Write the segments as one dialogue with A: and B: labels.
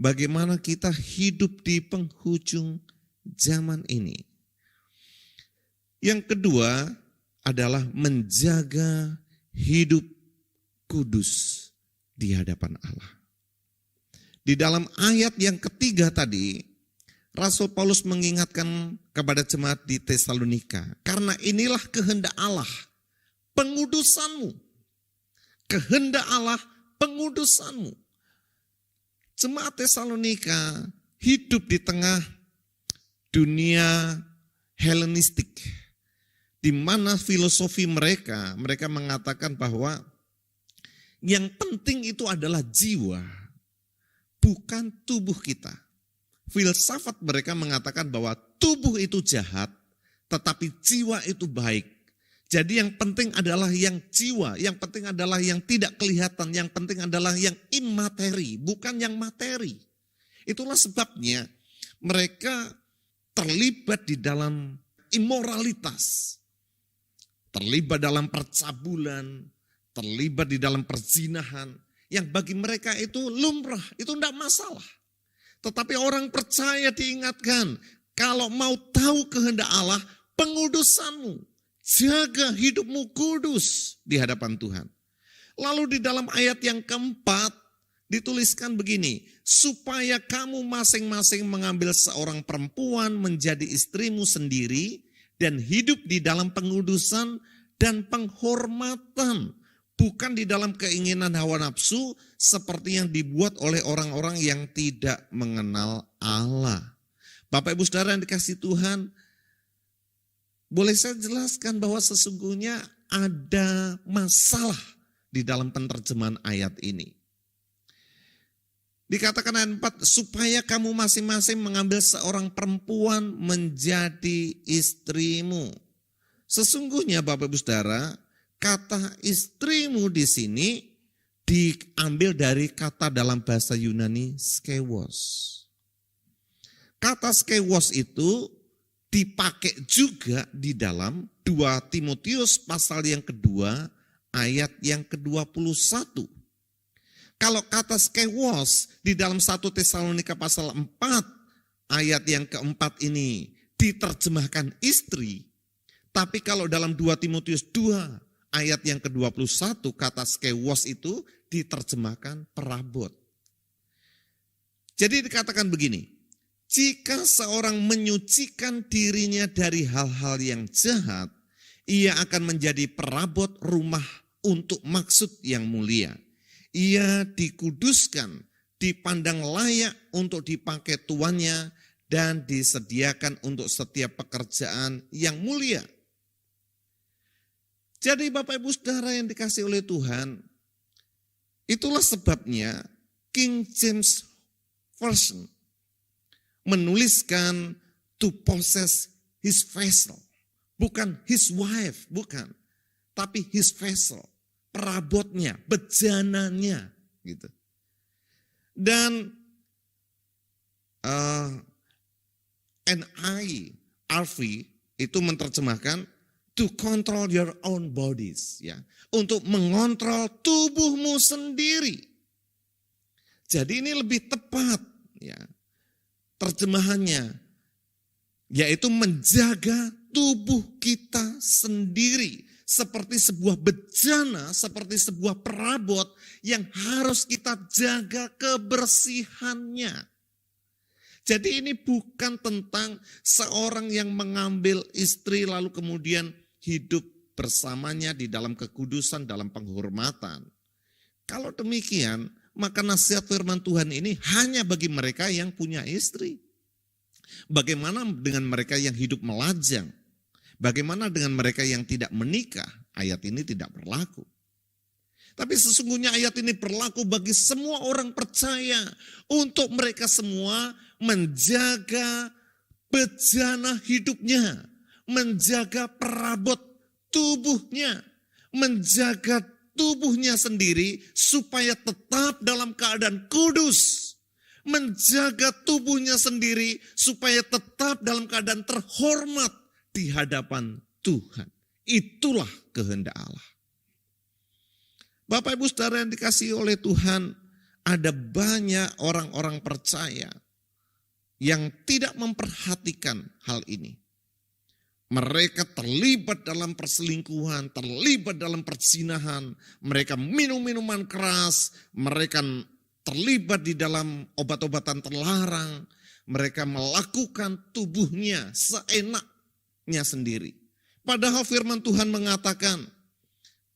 A: bagaimana kita hidup di penghujung zaman ini. Yang kedua adalah menjaga hidup kudus di hadapan Allah. Di dalam ayat yang ketiga tadi, Rasul Paulus mengingatkan kepada jemaat di Tesalonika, karena inilah kehendak Allah, pengudusanmu. Kehendak Allah, pengudusanmu. Jemaat Tesalonika hidup di tengah dunia Helenistik, di mana filosofi mereka mengatakan bahwa yang penting itu adalah jiwa, bukan tubuh kita. Filsafat mereka mengatakan bahwa tubuh itu jahat, tetapi jiwa itu baik. Jadi yang penting adalah yang jiwa, yang penting adalah yang tidak kelihatan, yang penting adalah yang imateri, bukan yang materi. Itulah sebabnya mereka terlibat di dalam imoralitas, terlibat dalam percabulan, terlibat di dalam perzinahan, yang bagi mereka itu lumrah, itu tidak masalah. Tetapi orang percaya diingatkan, kalau mau tahu kehendak Allah, pengudusanmu, jaga hidupmu kudus di hadapan Tuhan. Lalu di dalam ayat yang keempat dituliskan begini, supaya kamu masing-masing mengambil seorang perempuan menjadi istrimu sendiri dan hidup di dalam pengudusan dan penghormatan, bukan di dalam keinginan hawa nafsu seperti yang dibuat oleh orang-orang yang tidak mengenal Allah. Bapak Ibu Saudara yang dikasihi Tuhan, boleh saya jelaskan bahwa sesungguhnya ada masalah di dalam penerjemahan ayat ini. Dikatakan ayat 4, supaya kamu masing-masing mengambil seorang perempuan menjadi istrimu. Sesungguhnya Bapak Ibu Saudara, kata istrimu di sini diambil dari kata dalam bahasa Yunani skewos. Kata skewos itu dipakai juga di dalam 2 Timotius pasal yang kedua ayat yang ke-21. Kalau kata skewos di dalam 1 Tesalonika pasal 4 ayat yang keempat ini diterjemahkan istri. Tapi kalau dalam 2 Timotius 2 ayat yang ke-21 kata skewos itu diterjemahkan perabot. Jadi dikatakan begini, jika seorang menyucikan dirinya dari hal-hal yang jahat, ia akan menjadi perabot rumah untuk maksud yang mulia. Ia dikuduskan, dipandang layak untuk dipakai tuannya, dan disediakan untuk setiap pekerjaan yang mulia. Jadi Bapak Ibu Saudara yang dikasih oleh Tuhan, itulah sebabnya King James Version menuliskan to possess his vessel. Bukan his wife, bukan. Tapi his vessel, perabotnya, bejananya. Gitu. Dan NIRV itu menerjemahkan to control your own bodies. Ya, untuk mengontrol tubuhmu sendiri. Jadi ini lebih tepat ya, terjemahannya, yaitu menjaga tubuh kita sendiri seperti sebuah bejana, seperti sebuah perabot yang harus kita jaga kebersihannya. Jadi ini bukan tentang seorang yang mengambil istri lalu kemudian hidup bersamanya di dalam kekudusan, dalam penghormatan. Kalau demikian, maka nasihat firman Tuhan ini hanya bagi mereka yang punya istri. Bagaimana dengan mereka yang hidup melajang? Bagaimana dengan mereka yang tidak menikah? Ayat ini tidak berlaku. Tapi sesungguhnya ayat ini berlaku bagi semua orang percaya. Untuk mereka semua menjaga bejana hidupnya. Menjaga perabot tubuhnya. Menjaga tubuhnya sendiri supaya tetap dalam keadaan kudus. Menjaga tubuhnya sendiri supaya tetap dalam keadaan terhormat di hadapan Tuhan. Itulah kehendak Allah. Bapak Ibu Saudara yang dikasihi oleh Tuhan, ada banyak orang-orang percaya yang tidak memperhatikan hal ini. Mereka terlibat dalam perselingkuhan, terlibat dalam perzinahan, mereka minum minuman keras, mereka terlibat di dalam obat-obatan terlarang, mereka melakukan tubuhnya seenaknya sendiri. Padahal firman Tuhan mengatakan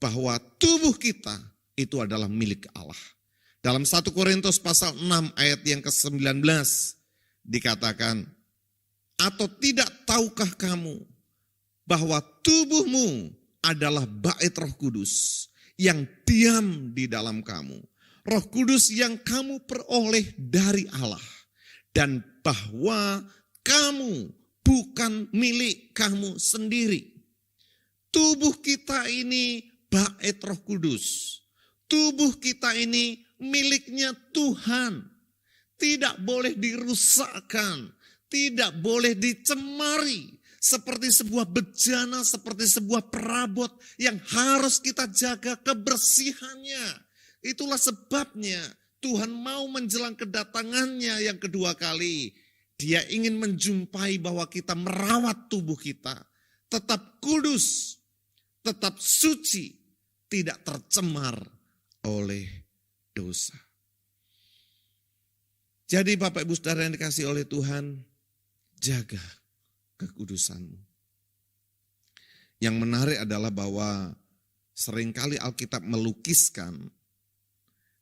A: bahwa tubuh kita itu adalah milik Allah. Dalam 1 Korintus pasal 6 ayat yang ke-19 dikatakan, atau tidak tahukah kamu bahwa tubuhmu adalah bait Roh Kudus yang diam di dalam kamu. Roh Kudus yang kamu peroleh dari Allah. Dan bahwa kamu bukan milik kamu sendiri. Tubuh kita ini bait Roh Kudus. Tubuh kita ini miliknya Tuhan. Tidak boleh dirusakkan. Tidak boleh dicemari. Seperti sebuah bejana, seperti sebuah perabot yang harus kita jaga kebersihannya. Itulah sebabnya Tuhan mau menjelang kedatangannya yang kedua kali. Dia ingin menjumpai bahwa kita merawat tubuh kita. Tetap kudus, tetap suci, tidak tercemar oleh dosa. Jadi Bapak Ibu Saudara yang dikasihi oleh Tuhan, jaga kekudusanmu. Yang menarik adalah bahwa seringkali Alkitab melukiskan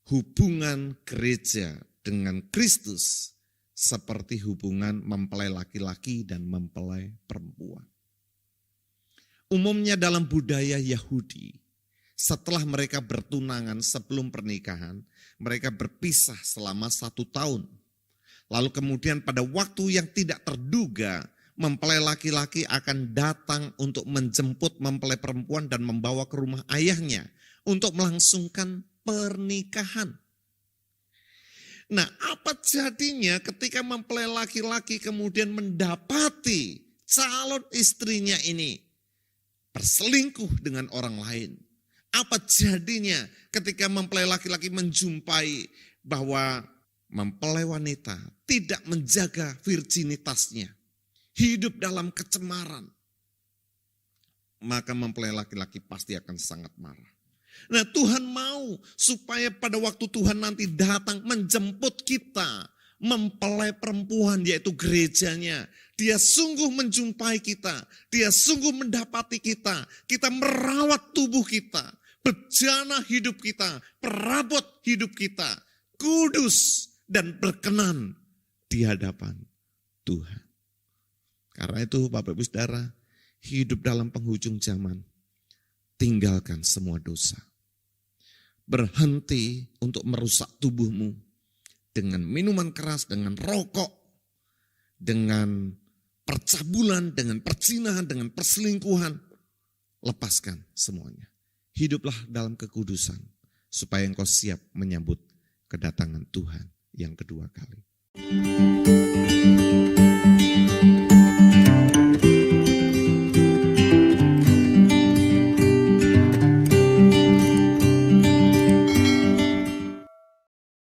A: hubungan gereja dengan Kristus seperti hubungan mempelai laki-laki dan mempelai perempuan. Umumnya dalam budaya Yahudi, setelah mereka bertunangan sebelum pernikahan, mereka berpisah selama 1 tahun. Lalu kemudian pada waktu yang tidak terduga, mempelai laki-laki akan datang untuk menjemput mempelai perempuan dan membawa ke rumah ayahnya untuk melangsungkan pernikahan. Nah, apa jadinya ketika mempelai laki-laki kemudian mendapati calon istrinya ini berselingkuh dengan orang lain? Apa jadinya ketika mempelai laki-laki menjumpai bahwa mempelai wanita tidak menjaga virginitasnya, hidup dalam kecemaran? Maka mempelai laki-laki pasti akan sangat marah. Nah, Tuhan mau supaya pada waktu Tuhan nanti datang menjemput kita, mempelai perempuan yaitu gerejanya, dia sungguh menjumpai kita, dia sungguh mendapati kita, kita merawat tubuh kita, bejana hidup kita, perabot hidup kita, kudus dan berkenan di hadapan Tuhan. Karena itu Bapak Ibu Saudara, hidup dalam penghujung zaman, tinggalkan semua dosa. Berhenti untuk merusak tubuhmu dengan minuman keras, dengan rokok, dengan percabulan, dengan perzinahan, dengan perselingkuhan. Lepaskan semuanya. Hiduplah dalam kekudusan supaya engkau siap menyambut kedatangan Tuhan yang kedua kali.